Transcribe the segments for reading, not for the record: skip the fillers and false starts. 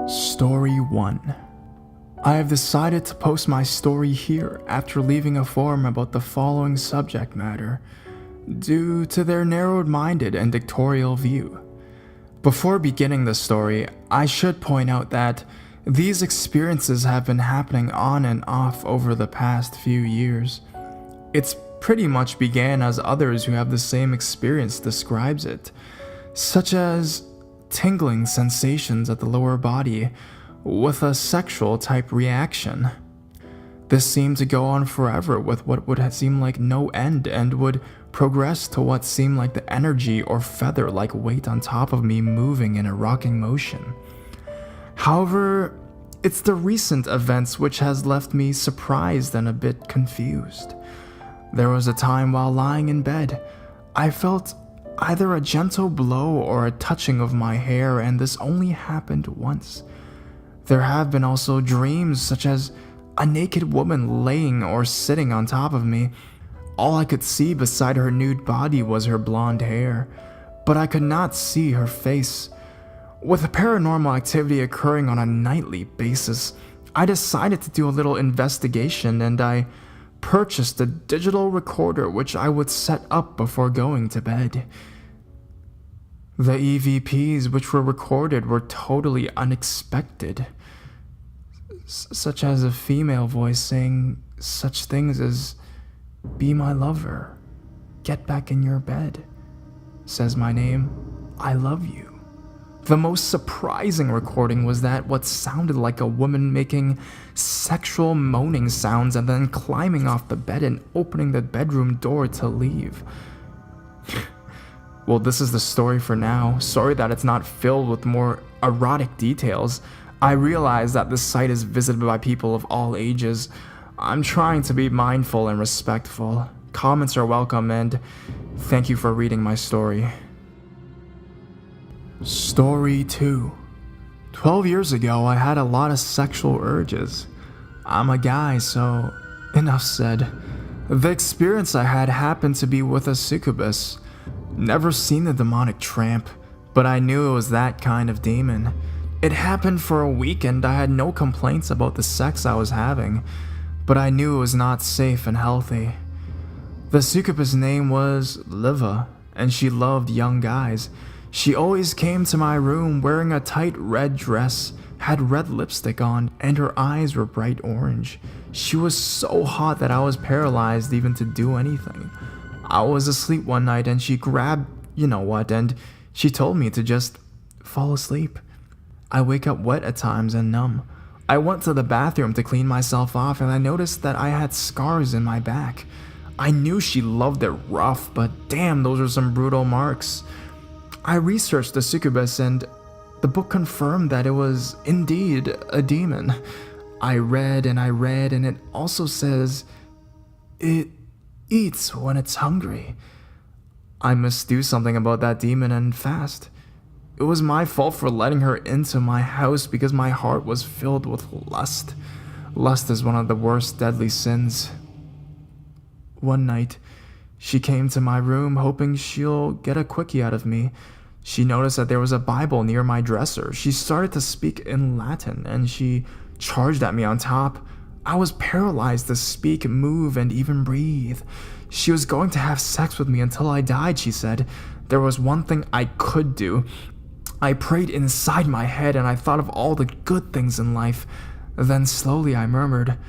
Story 1. I have decided to post my story here after leaving a forum about the following subject matter, due to their narrow-minded and dictatorial view. Before beginning the story, I should point out that these experiences have been happening on and off over the past few years. It's pretty much began as others who have the same experience describes it, such as tingling sensations at the lower body with a sexual type reaction. This seemed to go on forever with what would seem like no end and would progress to what seemed like the energy or feather-like weight on top of me moving in a rocking motion. However, it's the recent events which has left me surprised and a bit confused. There was a time while lying in bed, I felt either a gentle blow or a touching of my hair, and this only happened once. There have been also dreams such as a naked woman laying or sitting on top of me. All I could see beside her nude body was her blonde hair, but I could not see her face. With paranormal activity occurring on a nightly basis, I decided to do a little investigation, and I purchased a digital recorder which I would set up before going to bed. The EVPs which were recorded were totally unexpected, such as a female voice saying such things as, "Be my lover, get back in your bed, says my name, I love you." The most surprising recording was that what sounded like a woman making sexual moaning sounds and then climbing off the bed and opening the bedroom door to leave. Well, this is the story for now. Sorry that it's not filled with more erotic details. I realize that this site is visited by people of all ages. I'm trying to be mindful and respectful. Comments are welcome, and thank you for reading my story. Story 2. 12 years ago, I had a lot of sexual urges. I'm a guy, so enough said. The experience I had happened to be with a succubus. Never seen the demonic tramp, but I knew it was that kind of demon. It happened for a week and I had no complaints about the sex I was having, but I knew it was not safe and healthy. The succubus name was Liva, and she loved young guys. She always came to my room wearing a tight red dress, had red lipstick on, and her eyes were bright orange. She was so hot that I was paralyzed even to do anything. I was asleep one night and she grabbed you know what, and she told me to just fall asleep. I wake up wet at times and numb. I went to the bathroom to clean myself off and I noticed that I had scars in my back. I knew she loved it rough, but damn, those are some brutal marks. I researched the succubus and the book confirmed that it was indeed a demon. I read and it also says it eats when it's hungry. I must do something about that demon and fast. It was my fault for letting her into my house because my heart was filled with lust. Lust is one of the worst deadly sins. One night, she came to my room hoping she'll get a quickie out of me. She noticed that there was a Bible near my dresser. She started to speak in Latin and she charged at me on top. I was paralyzed to speak, move, and even breathe. She was going to have sex with me until I died, she said. There was one thing I could do. I prayed inside my head and I thought of all the good things in life. Then slowly I murmured,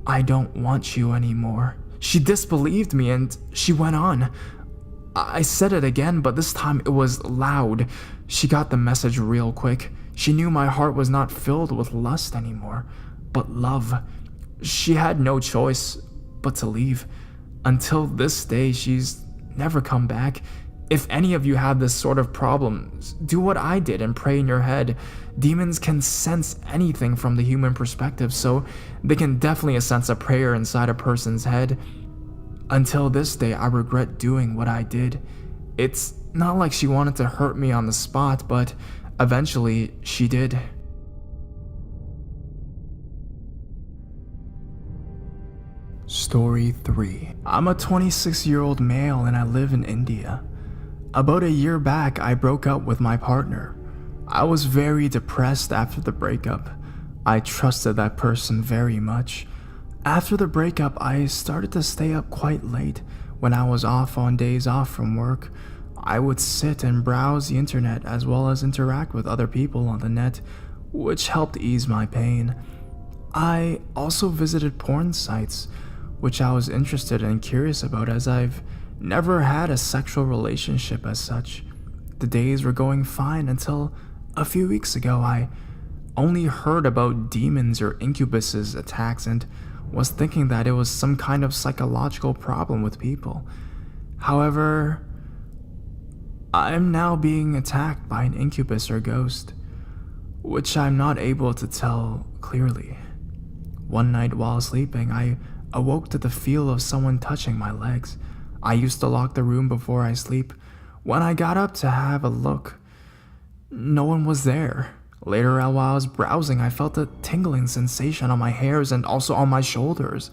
"I don't want you anymore." She disbelieved me and she went on. I said it again, but this time it was loud. She got the message real quick. She knew my heart was not filled with lust anymore, but love. She had no choice but to leave. Until this day, she's never come back. If any of you have this sort of problem, do what I did and pray in your head. Demons can sense anything from the human perspective, so they can definitely sense a prayer inside a person's head. Until this day, I regret doing what I did. It's not like she wanted to hurt me on the spot, but eventually she did. Story 3. I'm a 26-year-old male and I live in India. About a year back, I broke up with my partner. I was very depressed after the breakup. I trusted that person very much. After the breakup, I started to stay up quite late. When I was off on days off from work, I would sit and browse the internet as well as interact with other people on the net, which helped ease my pain. I also visited porn sites, which I was interested and curious about as I've never had a sexual relationship as such. The days were going fine until a few weeks ago I only heard about demons or incubuses attacks and was thinking that it was some kind of psychological problem with people. However, I am now being attacked by an incubus or ghost, which I'm not able to tell clearly. One night while sleeping, I awoke to the feel of someone touching my legs. I used to lock the room before I sleep. When I got up to have a look, no one was there. Later, while I was browsing, I felt a tingling sensation on my hairs and also on my shoulders.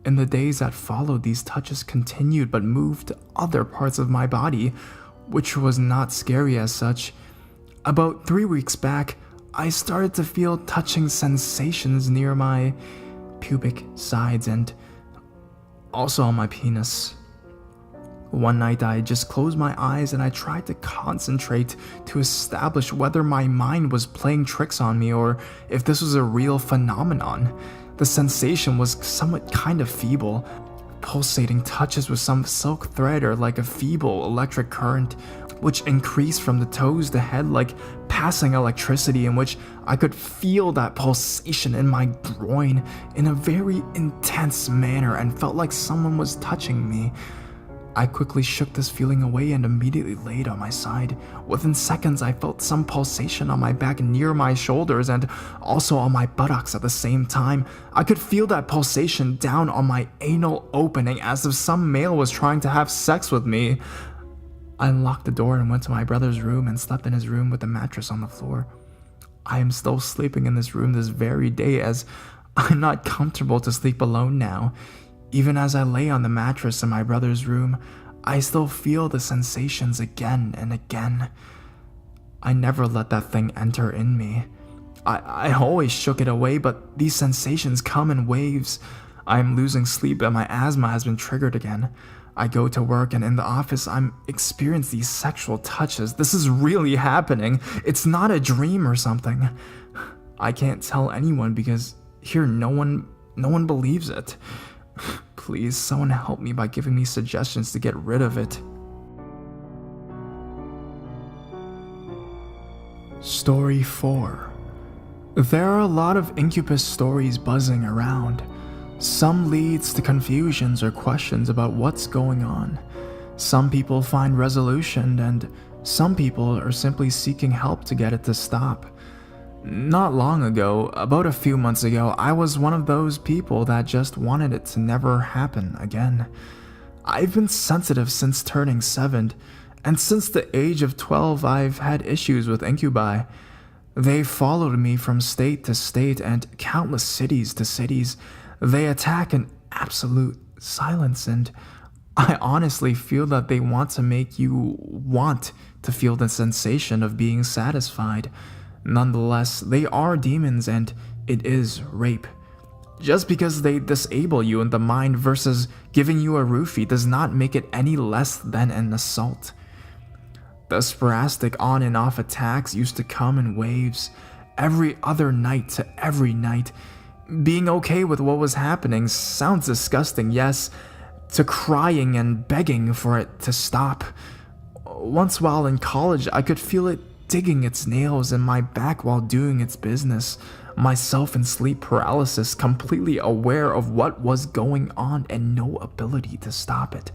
In the days that followed, these touches continued but moved to other parts of my body, which was not scary as such. About 3 weeks back, I started to feel touching sensations near my pubic sides and also on my penis. One night I just closed my eyes and I tried to concentrate to establish whether my mind was playing tricks on me or if this was a real phenomenon. The sensation was somewhat kind of feeble, pulsating touches with some silk thread or like a feeble electric current, which increased from the toes to head like passing electricity, in which I could feel that pulsation in my groin in a very intense manner and felt like someone was touching me. I quickly shook this feeling away and immediately laid on my side. Within seconds, I felt some pulsation on my back near my shoulders and also on my buttocks at the same time. I could feel that pulsation down on my anal opening as if some male was trying to have sex with me. I unlocked the door and went to my brother's room and slept in his room with the mattress on the floor. I am still sleeping in this room this very day as I'm not comfortable to sleep alone now. Even as I lay on the mattress in my brother's room, I still feel the sensations again and again. I never let that thing enter in me. I always shook it away, but these sensations come in waves. I am losing sleep and my asthma has been triggered again. I go to work and in the office I'm experiencing these sexual touches. This is really happening. It's not a dream or something. I can't tell anyone because here no one believes it. Please, someone help me by giving me suggestions to get rid of it. Story 4. There are a lot of incubus stories buzzing around. Some leads to confusions or questions about what's going on. Some people find resolution and some people are simply seeking help to get it to stop. Not long ago, about a few months ago, I was one of those people that just wanted it to never happen again. I've been sensitive since turning 7, and since the age of 12 I've had issues with incubi. They followed me from state to state and countless cities to cities. They attack in absolute silence, and I honestly feel that they want to make you want to feel the sensation of being satisfied. Nonetheless, they are demons and it is rape. Just because they disable you in the mind versus giving you a roofie does not make it any less than an assault. The sporadic on and off attacks used to come in waves, every other night to every night. Being okay with what was happening sounds disgusting, yes, to crying and begging for it to stop. Once while in college, I could feel it digging its nails in my back while doing its business, myself in sleep paralysis, completely aware of what was going on and no ability to stop it.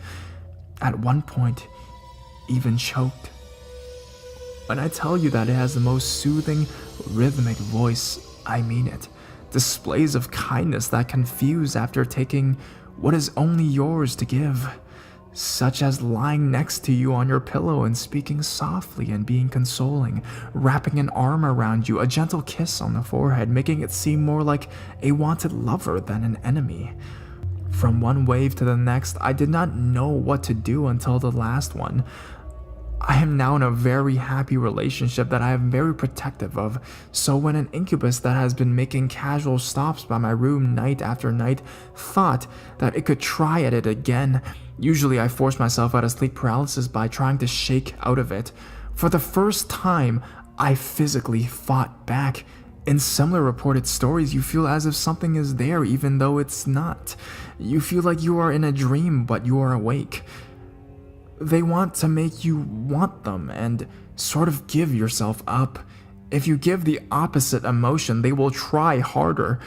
At one point, even choked. When I tell you that it has the most soothing, rhythmic voice, I mean it. Displays of kindness that confuse after taking what is only yours to give, such as lying next to you on your pillow and speaking softly and being consoling, wrapping an arm around you, a gentle kiss on the forehead, making it seem more like a wanted lover than an enemy. From one wave to the next, I did not know what to do until the last one. I am now in a very happy relationship that I am very protective of, so when an incubus that has been making casual stops by my room night after night thought that it could try at it again, usually I force myself out of sleep paralysis by trying to shake out of it. For the first time, I physically fought back. In similar reported stories, you feel as if something is there even though it's not. You feel like you are in a dream, but you are awake. They want to make you want them and sort of give yourself up. If you give the opposite emotion, they will try harder.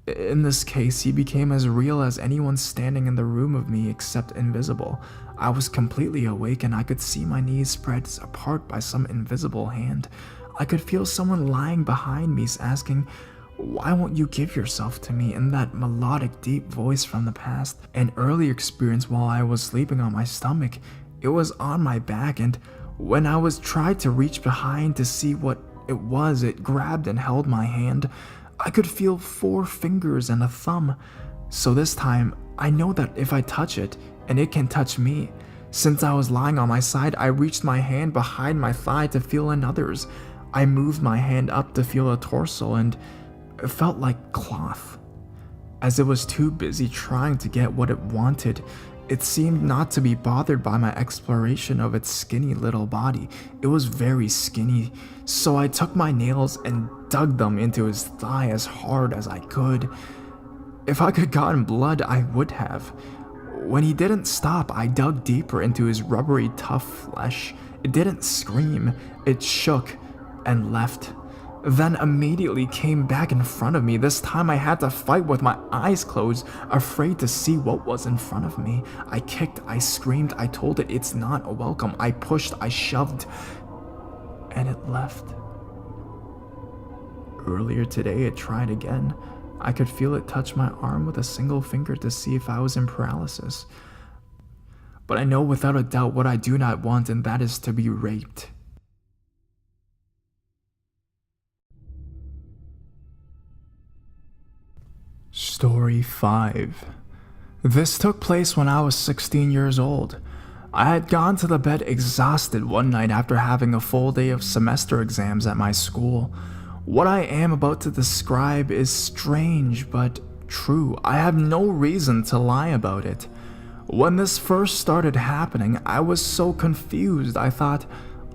In this case, he became as real as anyone standing in the room of me except invisible. I was completely awake and I could see my knees spread apart by some invisible hand. I could feel someone lying behind me asking, "Why won't you give yourself to me?" in that melodic, deep voice from the past. An earlier experience while I was sleeping on my stomach, it was on my back, and when I was tried to reach behind to see what it was, it grabbed and held my hand. I could feel 4 fingers and a thumb. So this time, I know that if I touch it, and it can touch me. Since I was lying on my side, I reached my hand behind my thigh to feel another's. I moved my hand up to feel a torso, and it felt like cloth. As it was too busy trying to get what it wanted, it seemed not to be bothered by my exploration of its skinny little body. It was very skinny, so I took my nails and dug them into his thigh as hard as I could. If I could gotten blood, I would have. When he didn't stop, I dug deeper into his rubbery, tough flesh. It didn't scream, it shook and left. Then immediately came back in front of me. This time I had to fight with my eyes closed, afraid to see what was in front of me. I kicked, I screamed, I told it it's not welcome. I pushed, I shoved, and it left. Earlier today it tried again. I could feel it touch my arm with a single finger to see if I was in paralysis. But I know without a doubt what I do not want, and that is to be raped. Story 5. This took place when I was 16 years old. I had gone to the bed exhausted one night after having a full day of semester exams at my school. What I am about to describe is strange but true. I have no reason to lie about it. When this first started happening, I was so confused I thought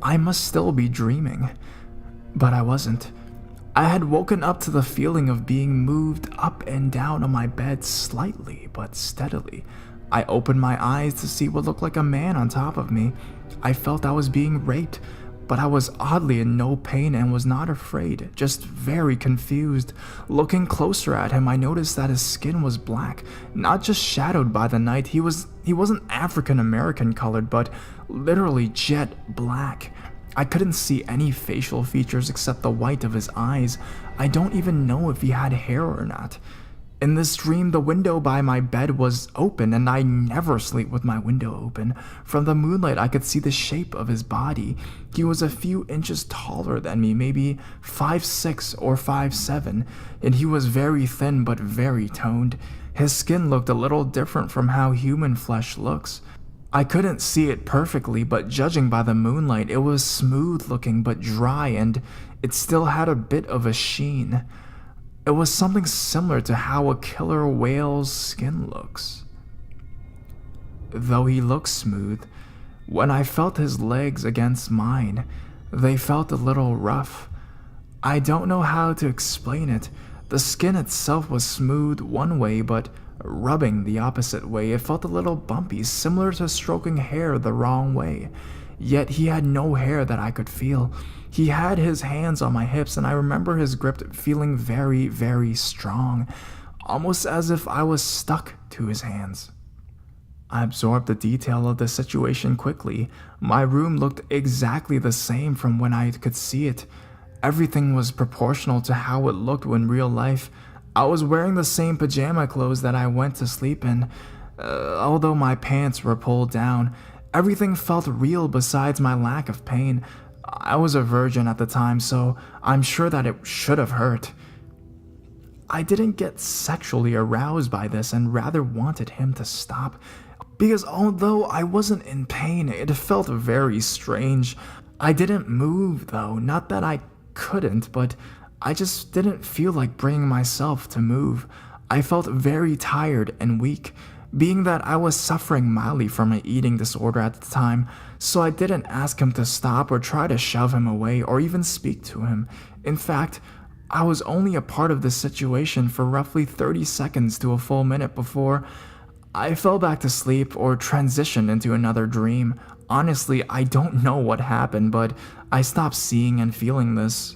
I must still be dreaming. But I wasn't. I had woken up to the feeling of being moved up and down on my bed slightly but steadily. I opened my eyes to see what looked like a man on top of me. I felt I was being raped, but I was oddly in no pain and was not afraid, just very confused. Looking closer at him, I noticed that his skin was black, not just shadowed by the night. He wasn't African American colored, but literally jet black. I couldn't see any facial features except the white of his eyes. I don't even know if he had hair or not. In this dream, the window by my bed was open, and I never sleep with my window open. From the moonlight, I could see the shape of his body. He was a few inches taller than me, maybe 5'6" or 5'7", and he was very thin but very toned. His skin looked a little different from how human flesh looks. I couldn't see it perfectly, but judging by the moonlight, it was smooth looking but dry, and it still had a bit of a sheen. It was something similar to how a killer whale's skin looks. Though he looked smooth, when I felt his legs against mine, they felt a little rough. I don't know how to explain it. The skin itself was smooth one way, but rubbing the opposite way, it felt a little bumpy, similar to stroking hair the wrong way. Yet he had no hair that I could feel. He had his hands on my hips, and I remember his grip feeling very, very strong, almost as if I was stuck to his hands. I absorbed the detail of the situation quickly. My room looked exactly the same from when I could see it. Everything was proportional to how it looked in real life. I was wearing the same pajama clothes that I went to sleep in. Although my pants were pulled down, everything felt real besides my lack of pain. I was a virgin at the time, so I'm sure that it should have hurt. I didn't get sexually aroused by this and rather wanted him to stop. because although I wasn't in pain, it felt very strange. I didn't move though, not that I couldn't, but I just didn't feel like bringing myself to move. I felt very tired and weak, being that I was suffering mildly from an eating disorder at the time, so I didn't ask him to stop or try to shove him away or even speak to him. In fact, I was only a part of the situation for roughly 30 seconds to a full minute before I fell back to sleep or transitioned into another dream. Honestly, I don't know what happened, but I stopped seeing and feeling this.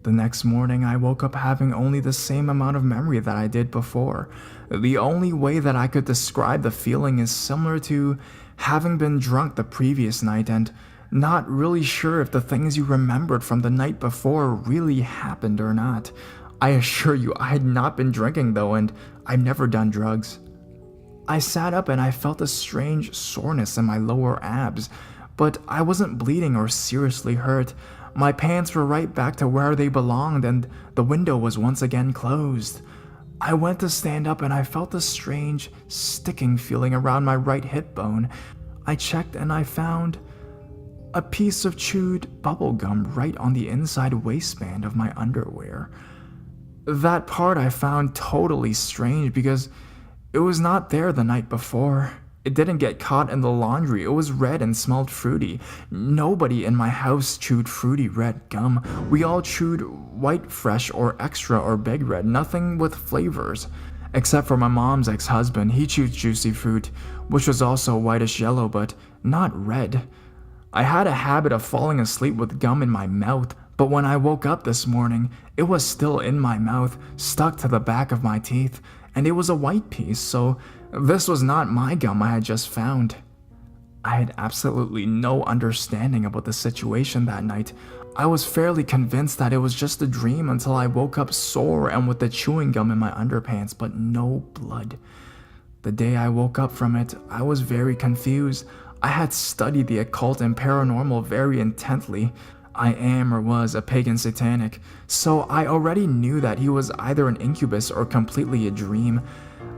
The next morning, I woke up having only the same amount of memory that I did before. The only way that I could describe the feeling is similar to having been drunk the previous night and not really sure if the things you remembered from the night before really happened or not. I assure you, I had not been drinking though, and I've never done drugs. I sat up and I felt a strange soreness in my lower abs, but I wasn't bleeding or seriously hurt. My pants were right back to where they belonged and the window was once again closed. I went to stand up and I felt a strange, sticking feeling around my right hip bone. I checked and I found a piece of chewed bubble gum right on the inside waistband of my underwear. That part I found totally strange because it was not there the night before. It didn't get caught in the laundry. It was red and smelled fruity. Nobody in my house chewed fruity red gum. We all chewed white fresh or extra or big red, nothing with flavors. Except for my mom's ex-husband, he chewed juicy fruit, which was also whitish yellow but not red. I had a habit of falling asleep with gum in my mouth, but when I woke up this morning, it was still in my mouth, stuck to the back of my teeth, and it was a white piece, so this was not my gum I had just found. I had absolutely no understanding about the situation that night. I was fairly convinced that it was just a dream until I woke up sore and with the chewing gum in my underpants, but no blood. The day I woke up from it, I was very confused. I had studied the occult and paranormal very intently. I am or was a pagan satanic, so I already knew that he was either an incubus or completely a dream.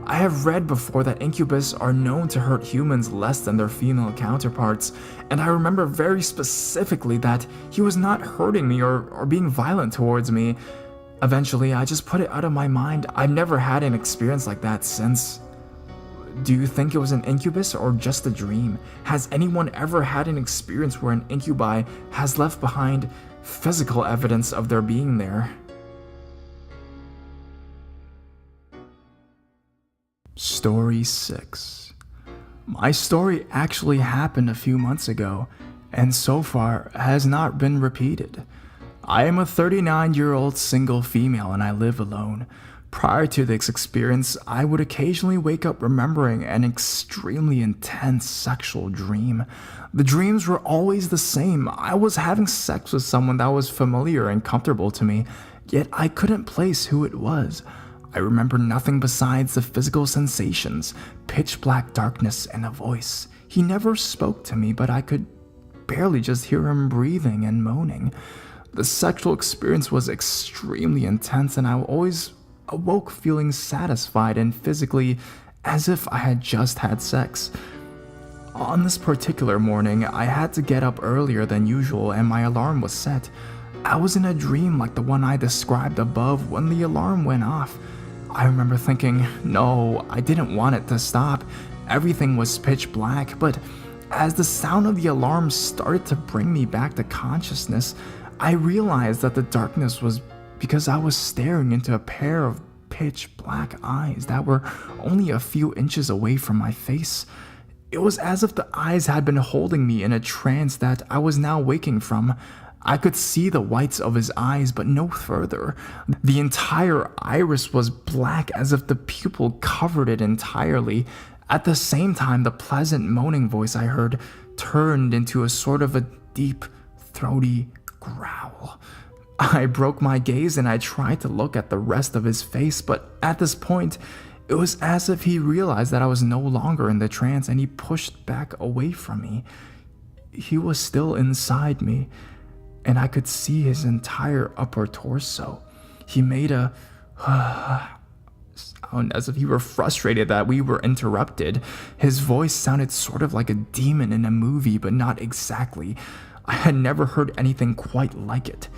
I have read before that incubus are known to hurt humans less than their female counterparts, and I remember very specifically that he was not hurting me or being violent towards me. Eventually, I just put it out of my mind. I've never had an experience like that since. Do you think it was an incubus or just a dream? Has anyone ever had an experience where an incubi has left behind physical evidence of their being there? Story 6. My story actually happened a few months ago, and so far has not been repeated. I am a 39-year-old single female and I live alone. Prior to this experience, I would occasionally wake up remembering an extremely intense sexual dream. The dreams were always the same. I was having sex with someone that was familiar and comfortable to me, yet I couldn't place who it was. I remember nothing besides the physical sensations, pitch black darkness, and a voice. He never spoke to me, but I could barely just hear him breathing and moaning. The sexual experience was extremely intense, and I always awoke feeling satisfied and physically as if I had just had sex. On this particular morning, I had to get up earlier than usual and my alarm was set. I was in a dream like the one I described above when the alarm went off. I remember thinking, no, I didn't want it to stop. Everything was pitch black, but as the sound of the alarm started to bring me back to consciousness, I realized that the darkness was because I was staring into a pair of pitch black eyes that were only a few inches away from my face. It was as if the eyes had been holding me in a trance that I was now waking from. I could see the whites of his eyes, but no further. The entire iris was black as if the pupil covered it entirely. At the same time, the pleasant moaning voice I heard turned into a sort of a deep, throaty growl. I broke my gaze and I tried to look at the rest of his face, but at this point, it was as if he realized that I was no longer in the trance and he pushed back away from me. He was still inside me, and I could see his entire upper torso. He made a sound as if he were frustrated that we were interrupted. His voice sounded sort of like a demon in a movie, but not exactly. I had never heard anything quite like it.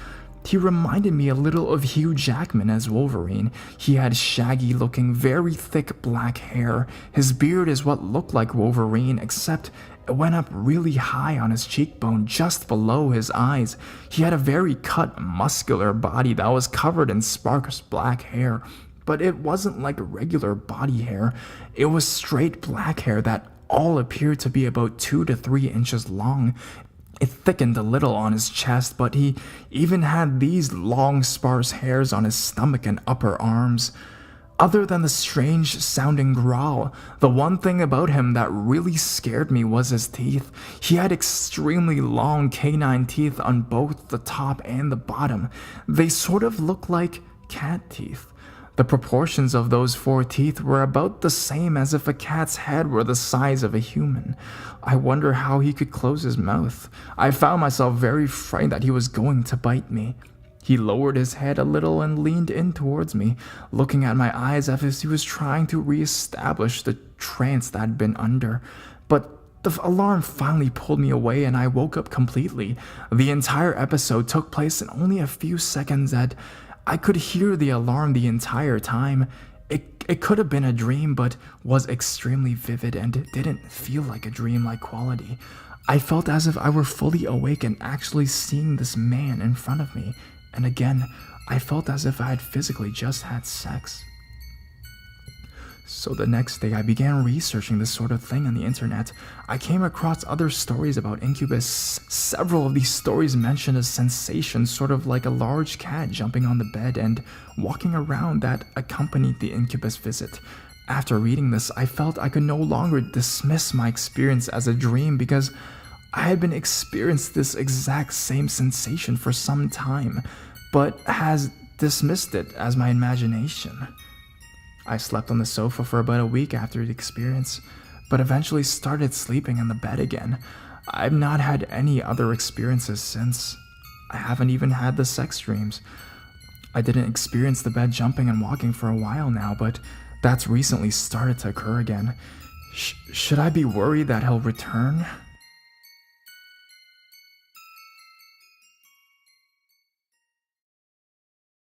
He reminded me a little of Hugh Jackman as Wolverine. He had shaggy looking, very thick black hair. His beard is what looked like Wolverine, except it went up really high on his cheekbone, just below his eyes. He had a very cut, muscular body that was covered in sparse black hair. But it wasn't like regular body hair. It was straight black hair that all appeared to be about 2 to 3 inches long. It thickened a little on his chest, but he even had these long, sparse hairs on his stomach and upper arms. Other than the strange sounding growl, the one thing about him that really scared me was his teeth. He had extremely long canine teeth on both the top and the bottom. They sort of looked like cat teeth. The proportions of those 4 teeth were about the same as if a cat's head were the size of a human. I wonder how he could close his mouth. I found myself very frightened that he was going to bite me. He lowered his head a little and leaned in towards me, looking at my eyes as if he was trying to reestablish the trance that I'd been under. But the alarm finally pulled me away and I woke up completely. The entire episode took place in only a few seconds and I could hear the alarm the entire time. It could have been a dream, but was extremely vivid and didn't feel like a dream-like quality. I felt as if I were fully awake and actually seeing this man in front of me. And again, I felt as if I had physically just had sex. So the next day, I began researching this sort of thing on the internet. I came across other stories about incubus. Several of these stories mentioned a sensation sort of like a large cat jumping on the bed and walking around that accompanied the incubus visit. After reading this, I felt I could no longer dismiss my experience as a dream because I had been experiencing this exact same sensation for some time, but has dismissed it as my imagination. I slept on the sofa for about a week after the experience, but eventually started sleeping in the bed again. I've not had any other experiences since. I haven't even had the sex dreams. I didn't experience the bed jumping and walking for a while now, but that's recently started to occur again. Should I be worried that he'll return?